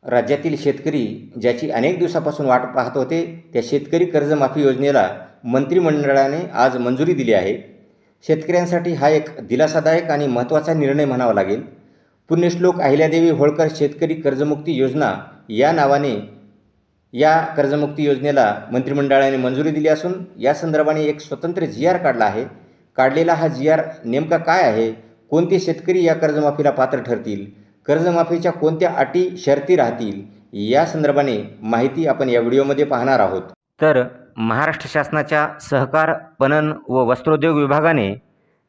राज्यातील शेतकरी ज्याची अनेक दिवसापासून वाट पाहत होते त्या शेतकरी कर्जमाफी योजनेला मंत्रिमंडळाने आज मंजुरी दिली आहे. शेतकऱ्यांसाठी हा एक दिलासादायक आणि महत्त्वाचा निर्णय म्हणावा लागेल. पुण्यश्लोक अहिल्यादेवी होळकर शेतकरी कर्जमुक्ती योजना या नावाने या कर्जमुक्ती योजनेला मंत्रिमंडळाने मंजुरी दिली असून या संदर्भाने एक स्वतंत्र जी-आर काढला आहे. काढलेला हा जी-आर नेमका काय आहे, कोणते शेतकरी या कर्जमाफीला पात्र ठरतील, कर्जमाफीच्या कोणत्या अटी शर्ती राहतील, या संदर्भाने माहिती आपण या व्हिडिओमध्ये पाहणार आहोत. तर महाराष्ट्र शासनाच्या सहकार, पणन व वस्त्रोद्योग विभागाने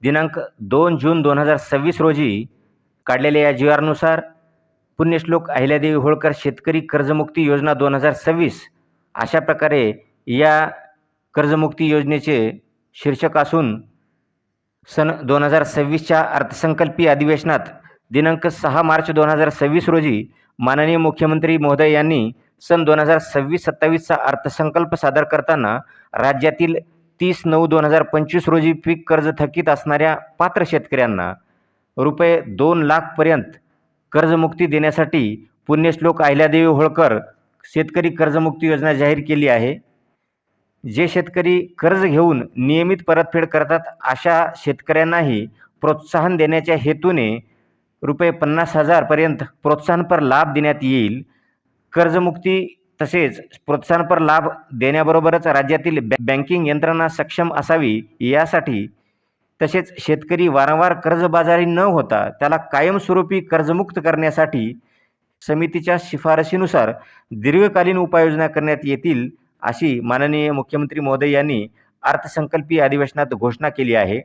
दिनांक 2 जून 2026 रोजी काढलेल्या या जी-आरनुसार पुण्यश्लोक अहिल्यादेवी होळकर शेतकरी कर्जमुक्ती योजना 2026 अशा प्रकारे या कर्जमुक्ती योजनेचे शीर्षक असून सन 2026च्या अर्थसंकल्पीय अधिवेशनात दिनांक 6 मार्च 2026 रोजी माननीय मुख्यमंत्री महोदय यांनी सन 2026-27चा अर्थसंकल्प सादर करताना राज्यातील 30/9/2025 रोजी पीक कर्ज थकीत असणाऱ्या पात्र शेतकऱ्यांना रुपये 2 लाखपर्यंत कर्जमुक्ती देण्यासाठी पुण्यश्लोक अहिल्यादेवी होळकर शेतकरी कर्जमुक्ती योजना जाहीर केली आहे. जे शेतकरी कर्ज घेऊन नियमित परतफेड करतात अशा शेतकऱ्यांनाही प्रोत्साहन देण्याच्या हेतूने रुपये 50,000 पर्यंत प्रोत्साहनपर लाभ देण्यात येईल. कर्जमुक्ती तसेच प्रोत्साहनपर लाभ देण्याबरोबरच राज्यातील बँकिंग यंत्रणा सक्षम असावी यासाठी तसेच शेतकरी वारंवार कर्जबाजारी न होता त्याला कायमस्वरूपी कर्जमुक्त करण्यासाठी समितीच्या शिफारशीनुसार दीर्घकालीन उपाययोजना करण्यात येतील अशी माननीय मुख्यमंत्री महोदय यांनी अर्थसंकल्पीय अधिवेशनात घोषणा केली आहे.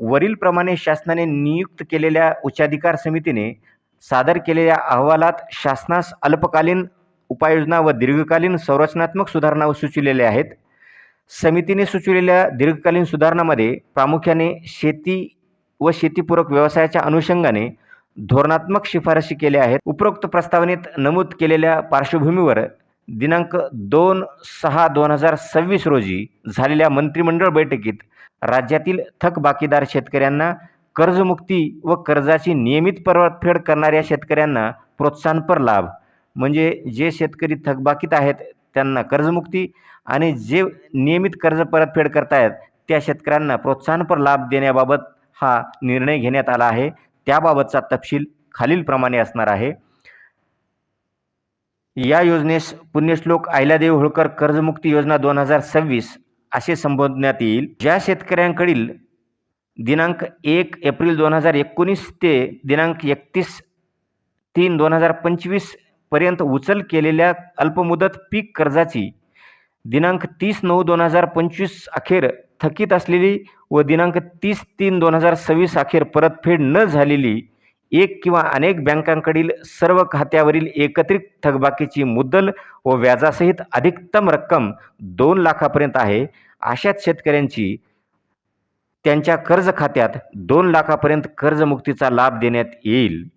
वरीलप्रमाणे शासनाने नियुक्त केलेल्या उच्चाधिकार समितीने सादर केलेल्या अहवालात शासनास अल्पकालीन उपाययोजना व दीर्घकालीन संरचनात्मक सुधारणा सुचविलेल्या आहेत. समितीने सुचविलेल्या दीर्घकालीन सुधारणांमध्ये प्रामुख्याने शेती व शेतीपूरक व्यवसायाच्या अनुषंगाने धोरणात्मक शिफारशी केल्या आहेत. उपरोक्त प्रस्तावनेत नमूद केलेल्या पार्श्वभूमीवर दिनांक 2/6/2026 रोजी झालेल्या मंत्रिमंडळ बैठकीत राज्यातील थकबाकीदार शेतकऱ्यांना कर्जमुक्ती व कर्जाची नियमित परतफेड करणाऱ्या शेतकऱ्यांना प्रोत्साहनपर लाभ म्हणजे जे शेतकरी थकबाकीत आहेत त्यांना कर्जमुक्ती आणि जे नियमित कर्ज परतफेड करतायत त्या शेतकऱ्यांना प्रोत्साहनपर लाभ देण्याबाबत हा निर्णय घेण्यात आला आहे. त्याबाबतचा तपशील खालीलप्रमाणे असणार आहे. या योजनेस पुण्यश्लोक अहिल्यादेवी होळकर कर्जमुक्ती योजना 2026 असे संबोधण्यात येईल. ज्या शेतकऱ्यांकडील दिनांक 1 एप्रिल 2019 ते दिनांक 31/3/2025 पर्यंत उचल केलेल्या अल्पमुदत पीक कर्जाची दिनांक 30/9/2025 अखेर थकीत असलेली व दिनांक 30/3/2026 अखेर परतफेड न झालेली एक किंवा अनेक बँकांकडील सर्व खात्यावरील एकत्रित थकबाकीची मुद्दल व व्याजासहित अधिकतम रक्कम 2 लाखापर्यंत आहे अशाच शेतकऱ्यांची त्यांच्या कर्ज खात्यात 2 लाखापर्यंत कर्जमुक्तीचा लाभ देण्यात येईल.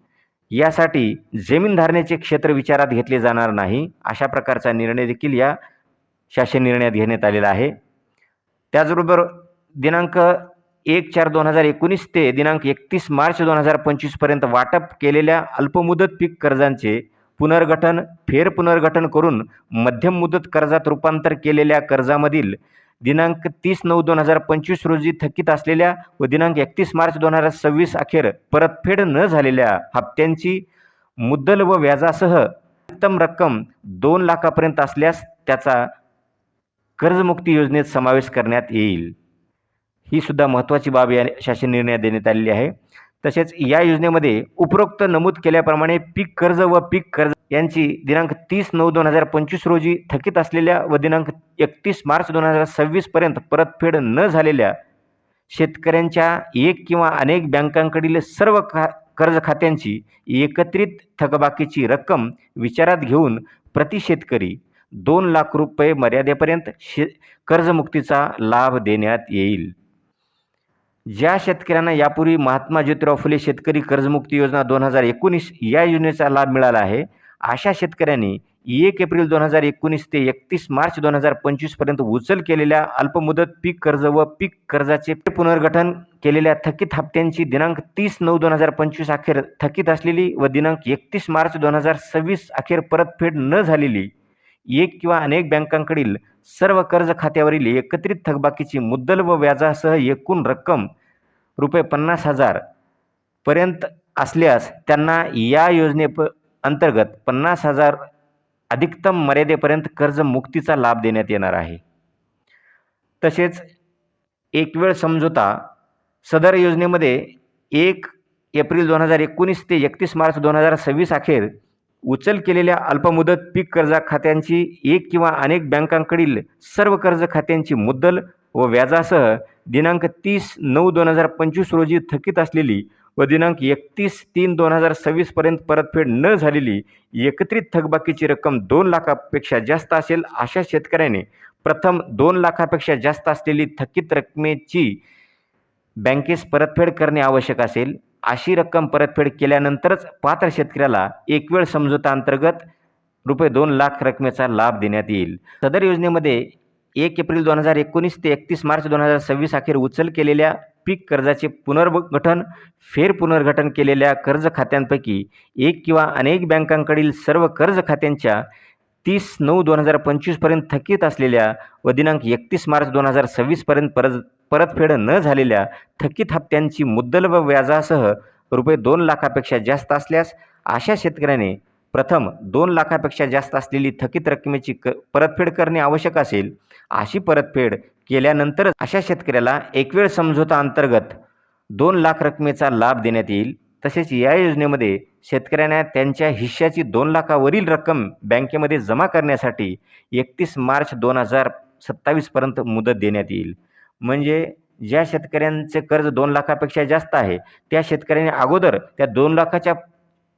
यासाठी जमीन धारणेचे क्षेत्र विचारात घेतले जाणार नाही अशा प्रकारचा निर्णय देखील या शासन निर्णयात घेण्यात आलेला आहे. त्याचबरोबर दिनांक 1/4/2019 ते दिनांक 31 मार्च 2025 पर्यंत वाटप केलेल्या अल्पमुदत पीक कर्जांचे पुनर्गठन फेरपुनर्गठन करून मध्यम मुदत कर्जात रूपांतर केलेल्या कर्जामधील दिनांक 30/9/2025 रोजी थकीत असलेल्या व दिनांक 31 मार्च 2026 अखेर परतफेड न झालेल्या हप्त्यांची मुद्दल व व्याजासह अधिकतम रक्कम 2 लाखापर्यंत असल्यास त्याचा कर्जमुक्ती योजनेत समावेश करण्यात येईल. ही सुद्धा महत्त्वाची बाब या शासन निर्णयात देण्यात आलेली आहे. तसेच या योजनेमध्ये उपरोक्त नमूद केल्याप्रमाणे पीक कर्ज व पीक कर्ज यांची दिनांक 30/9/2025 रोजी थकीत असलेल्या व दिनांक 31 मार्च 2026 पर्यंत परतफेड न झालेल्या शेतकऱ्यांच्या एक किंवा अनेक बँकांकडील सर्व कर्ज खात्यांची एकत्रित थकबाकीची रक्कम विचारात घेऊन प्रति शेतकरी 2 लाख रुपये मर्यादेपर्यंत कर्जमुक्तीचा लाभ देण्यात येईल. ज्या शेतकऱ्यांना यापूर्वी महात्मा ज्योतिराव फुले शेतकरी कर्जमुक्ती योजना 2019 या योजनेचा लाभ मिळाला आहे अशा शेतकऱ्यांनी 1 एप्रिल 2019 ते 31 मार्च 2025 पर्यंत उचल केलेल्या अल्पमुदत पीक कर्ज व पीक कर्जाचे पुनर्गठन केलेल्या थकीत हप्त्यांची दिनांक 30/9/2025 अखेर थकीत असलेली व दिनांक 31 मार्च 2026 अखेर परतफेड न झालेली एक किंवा अनेक बँकांकडील सर्व कर्ज खात्यावरील एकत्रित थकबाकीची मुद्दल व व्याजासह एकूण रक्कम ₹50,000 पर्यंत असल्यास त्यांना या अंतर्गत 50,000 अधिकतम मर्यादेपर्यंत कर्जमुक्तीचा लाभ देण्यात येणार आहे. तसेच एक वेळ समझोता सदर योजनेमध्ये 1 एप्रिल 2019 ते 31 मार्च 2026 अखेर उचल केलेल्या अल्पमुदत पीक कर्ज खात्यांची एक किंवा अनेक बँकांकडील सर्व कर्ज खात्यांची मुद्दल व व्याजासह दिनांक 30/9/2025 रोजी थकीत असलेली व दिनांक 31/3/2026 पर्यंत परतफेड न झालेली एकत्रित थकबाकीची रक्कम 2 लाखापेक्षा जास्त असेल अशा शेतकऱ्याने प्रथम 2 लाखापेक्षा जास्त असलेली थकीत रकमेची बँकेस परतफेड करणे आवश्यक असेल. अशी रक्कम परतफेड केल्यानंतरच पात्र शेतकऱ्याला एक वेळ समझोता अंतर्गत ₹2 लाख रकमेचा लाभ देण्यात येईल. सदर योजनेमध्ये 1 एप्रिल 2019 ते 31 मार्च 2026 अखेर उचल केलेल्या पीक कर्जाचे पुनर्गठन पुनर्गठन केलेल्या कर्ज खात्यांपैकी एक किंवा अनेक बँकांकडील सर्व कर्ज खात्यांच्या 30/9/2025 पर्यंत थकीत असलेल्या व दिनांक 31 मार्च 2026 पर्यंत परतफेड न झालेल्या थकीत हप्त्यांची मुद्दल व व्याजासह ₹2 लाखापेक्षा जास्त असल्यास अशा शेतकऱ्याने प्रथम 2 लाखापेक्षा जास्त असलेली थकीत रकमेची परतफेड करणे आवश्यक असेल. अशी परतफेड केल्यानंतर अशा शेतकऱ्याला एक वेळ समझोता अंतर्गत 2 लाख रकमेचा लाभ देण्यात येईल. तसेच या योजनेमध्ये शेतकऱ्यांना त्यांच्या हिश्श्याची 2 लाखावरील रक्कम बँकेमध्ये जमा करण्यासाठी 31 मार्च 2027 पर्यंत मुदत देण्यात येईल. म्हणजे ज्या शेतकऱ्यांचे कर्ज 2 लाखापेक्षा जास्त आहे त्या शेतकऱ्यांनी अगोदर त्या 2 लाखाच्या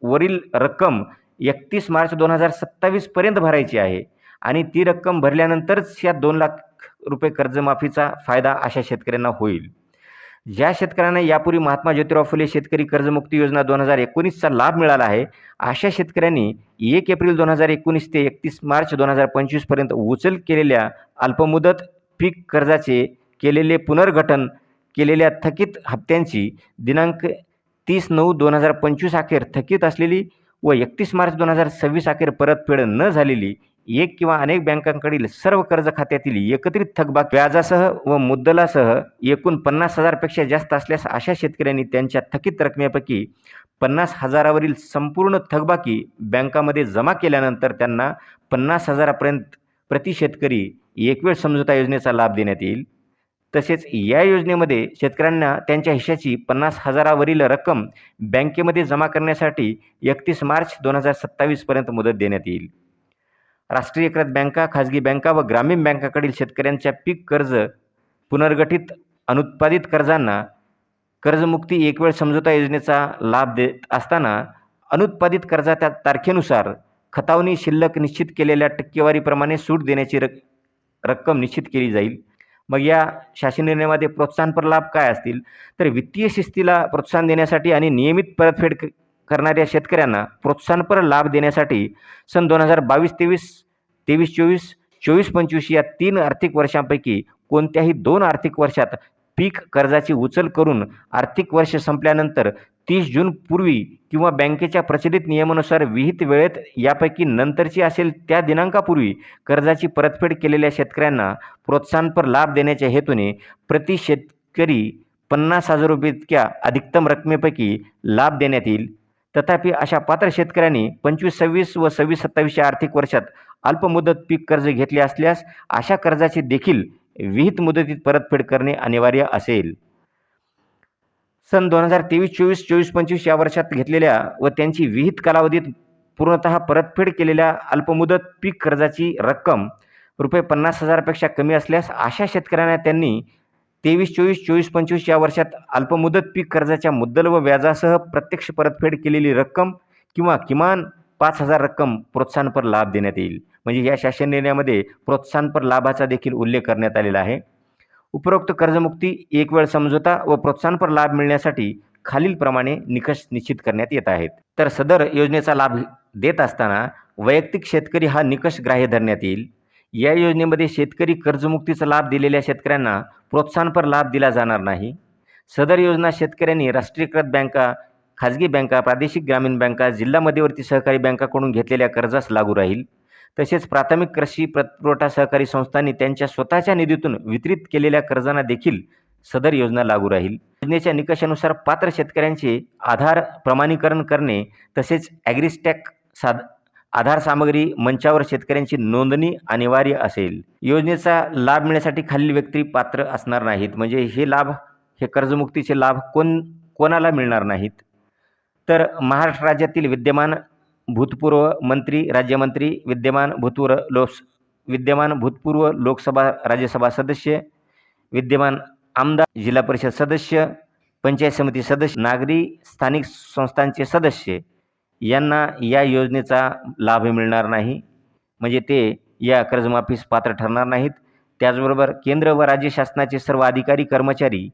वरील रक्कम 31 मार्च 2027 पर्यंत भरायची आहे आणि ती रक्कम भरल्यानंतरच या 2 लाख रुपये कर्जमाफीचा फायदा अशा शेतकऱ्यांना होईल. ज्या शेतकऱ्यांना यापूर्वी महात्मा ज्योतिराव फुले शेतकरी कर्जमुक्ती योजना 2019चा लाभ मिळाला आहे अशा शेतकऱ्यांनी 1 एप्रिल 2019 ते 31 मार्च 2025 पर्यंत उचल केलेल्या अल्पमुदत पीक कर्जाचे केलेले पुनर्गठन केलेल्या थकीत हप्त्यांची दिनांक 30/9/2025 अखेर थकीत असलेली व 31 मार्च 2026 अखेर परतफेड न झालेली एक किंवा अनेक बँकांकडील सर्व कर्ज खात्यातील एकत्रित थकबाकी व्याजासह व मुद्दलासह एकूण 50,000 पेक्षा जास्त असल्यास अशा शेतकऱ्यांनी त्यांच्या थकीत रकमेपैकी 50,000वरील संपूर्ण थकबाकी बँकामध्ये जमा केल्यानंतर त्यांना 50,000 पर्यंत प्रति शेतकरी एक वेळ समझोता योजनेचा लाभ देण्यात येईल. तसेच या योजनेमध्ये शेतकऱ्यांना त्यांच्या हिश्श्याची 50,000वरील रक्कम बँकेमध्ये जमा करण्यासाठी 31 मार्च 2027 पर्यंत मुदत देण्यात येईल. राष्ट्रीयकृत बँका, खाजगी बँका व ग्रामीण बँकाकडील शेतकऱ्यांच्या पीक कर्ज पुनर्गठित अनुत्पादित कर्जांना कर्जमुक्ती एक वेळ समझोता योजनेचा लाभ देत असताना अनुत्पादित कर्जाच्या तारखेनुसार खतावणी शिल्लक निश्चित केलेल्या टक्केवारीप्रमाणे सूट देण्याची रक्कम निश्चित केली जाईल. मग या शासन निर्णयामध्ये प्रोत्साहनपर लाभ काय असतील तर वित्तीय शिस्तीला प्रोत्साहन देण्यासाठी आणि नियमित परतफेड करणाऱ्या शेतकऱ्यांना प्रोत्साहनपर लाभ देण्यासाठी सन 2022-23, 23-24, 24-25 या 3 आर्थिक वर्षांपैकी कोणत्याही 2 आर्थिक वर्षात पीक कर्जाची उचल करून आर्थिक वर्ष संपल्यानंतर 30 जून पूर्वी किंवा बँकेच्या प्रचलित नियमानुसार विहित वेळेत यापैकी नंतरची असेल त्या दिनांकापूर्वी कर्जाची परतफेड केलेल्या शेतकऱ्यांना प्रोत्साहनपर लाभ देण्याच्या हेतूने प्रति शेतकरी 50,000 रुपये इतक्या अधिकतम रकमेपैकी लाभ देण्यात येईल. तथापि अशा पात्र शेतकऱ्यांनी 25-26 व 26-27 या आर्थिक वर्षात अल्पमुदत पीक कर्ज घेतले असल्यास अशा कर्जाची देखील विहित मुदतीत परतफेड करणे अनिवार्य असेल. सन 2023-24, 24-25 या वर्षात घेतलेल्या व त्यांची विहित कालावधीत पूर्णतः परतफेड केलेल्या अल्पमुदत पीक कर्जाची रक्कम ₹50,000 पेक्षा कमी असल्यास अशा शेतकऱ्यांना त्यांनी 23-24, 24-25 या वर्षात अल्पमुदत पीक कर्जाच्या मुद्दल व व्याजासह प्रत्यक्ष परतफेड केलेली रक्कम किंवा किमान 5,000 रक्कम प्रोत्साहनपर लाभ देण्यात येईल. म्हणजे या शासन निर्णयामध्ये प्रोत्साहनपर लाभाचा देखील उल्लेख करण्यात आलेला आहे. उपरोक्त कर्जमुक्ती एक वेळ समझोता व प्रोत्साहनपर लाभ मिळण्यासाठी खालीलप्रमाणे निकष निश्चित करण्यात येत आहेत. तर सदर योजनेचा लाभ देत असताना वैयक्तिक शेतकरी हा निकष ग्राह्य धरण्यात येईल. या योजनेमध्ये शेतकरी कर्जमुक्तीचा लाभ दिलेल्या शेतकऱ्यांना प्रोत्साहनपर लाभ दिला जाणार नाही. सदर योजना शेतकऱ्यांनी राष्ट्रीयकृत बँका, खाजगी बँका, प्रादेशिक ग्रामीण बँका, जिल्हा मध्यवर्ती सहकारी बँकांकडून घेतलेल्या कर्जास लागू राहील. तसेच प्राथमिक कृषी पतपुरवठा सहकारी संस्थांनी त्यांच्या स्वतःच्या निधीतून वितरित केलेल्या कर्जांना देखील सदर योजना लागू राहील. योजनेच्या निकषानुसार पात्र शेतकऱ्यांचे आधार प्रमाणीकरण करणे तसेच ॲग्रिस्टॅक आधार सामग्री मंचावर शेतकऱ्यांची नोंदणी अनिवार्य असेल. योजनेचा लाभ मिळण्यासाठी खालील व्यक्ती पात्र असणार नाहीत. म्हणजे हे कर्जमुक्तीचे लाभ कोणाला मिळणार नाहीत? तर महाराष्ट्र राज्यातील विद्यमान भूतपूर्व मंत्री, राज्यमंत्री, विद्यमान भूतपूर्व लोकसभा राज्यसभा सदस्य, विद्यमान आमदार, जिल्हा परिषद सदस्य, पंचायत समिती सदस्य, नागरी स्थानिक संस्थांचे सदस्य यांना या योजनेचा लाभ मिळणार नाही. म्हणजे ते या कर्जमाफीस पात्र ठरणार नाहीत. त्याचबरोबर केंद्र व राज्य शासनाचे सर्व अधिकारी कर्मचारी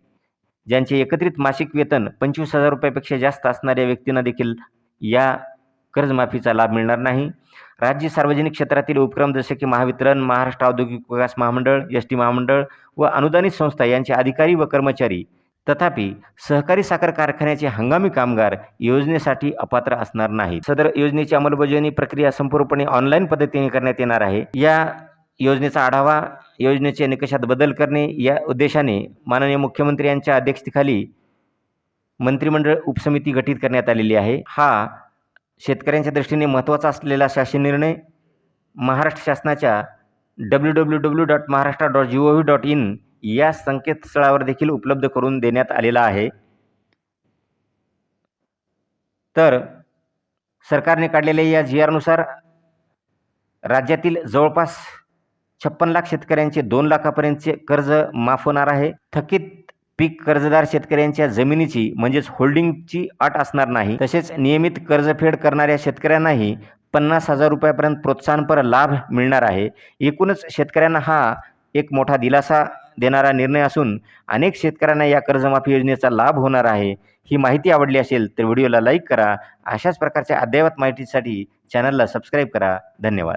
ज्यांचे एकत्रित मासिक वेतन 25,000 रुपयापेक्षा जास्त असणाऱ्या व्यक्तींना देखील या कर्जमाफीचा लाभ मिळणार नाही. राज्य सार्वजनिक क्षेत्रातील उपक्रम जसे की महावितरण, महाराष्ट्र औद्योगिक विकास महामंडळ, एस.टी. महामंडळ व अनुदानित संस्था यांचे अधिकारी व कर्मचारी, तथापि सहकारी साखर कारखान्याचे हंगामी कामगार योजनेसाठी अपात्र असणार नाहीत. सदर योजनेची अंमलबजावणी प्रक्रिया संपूर्णपणे ऑनलाईन पद्धतीने करण्यात येणार आहे. या योजनेचा आढावा, योजनेच्या निकषात बदल करणे या उद्देशाने माननीय मुख्यमंत्री यांच्या अध्यक्षतेखाली मंत्रिमंडळ उपसमिती गठीत करण्यात आलेली आहे. हा शेतकऱ्यांच्या दृष्टीने महत्त्वाचा असलेला शासन निर्णय महाराष्ट्र शासनाच्या www.maharashtra.gov.in या संकेतस्थळावर देखील उपलब्ध करून देण्यात आलेला आहे. तर सरकारने काढलेल्या या GR नुसार राज्यातील जवळपास 56 लाख शेतकऱ्यांचे 2 लाखापर्यंतचे कर्ज माफ होणार आहे. थकीत पीक कर्जदार शेतकऱ्यांच्या जमिनीची म्हणजेच होल्डिंगची अट असणार नाही. तसेच नियमित कर्जफेड करणाऱ्या शेतकऱ्यांनाही 50,000 रुपयापर्यंत प्रोत्साहनपर लाभ मिळणार आहे. एकूणच शेतकऱ्यांना हा एक मोठा दिलासा देणारा निर्णय असून अनेक शेतकऱ्यांना या कर्जमाफी योजनेचा लाभ होणार आहे. ही माहिती आवडली असेल तर व्हिडिओला लाईक करा. अशाच प्रकारच्या अद्ययावत माहितीसाठी चॅनलला सबस्क्राईब करा. धन्यवाद.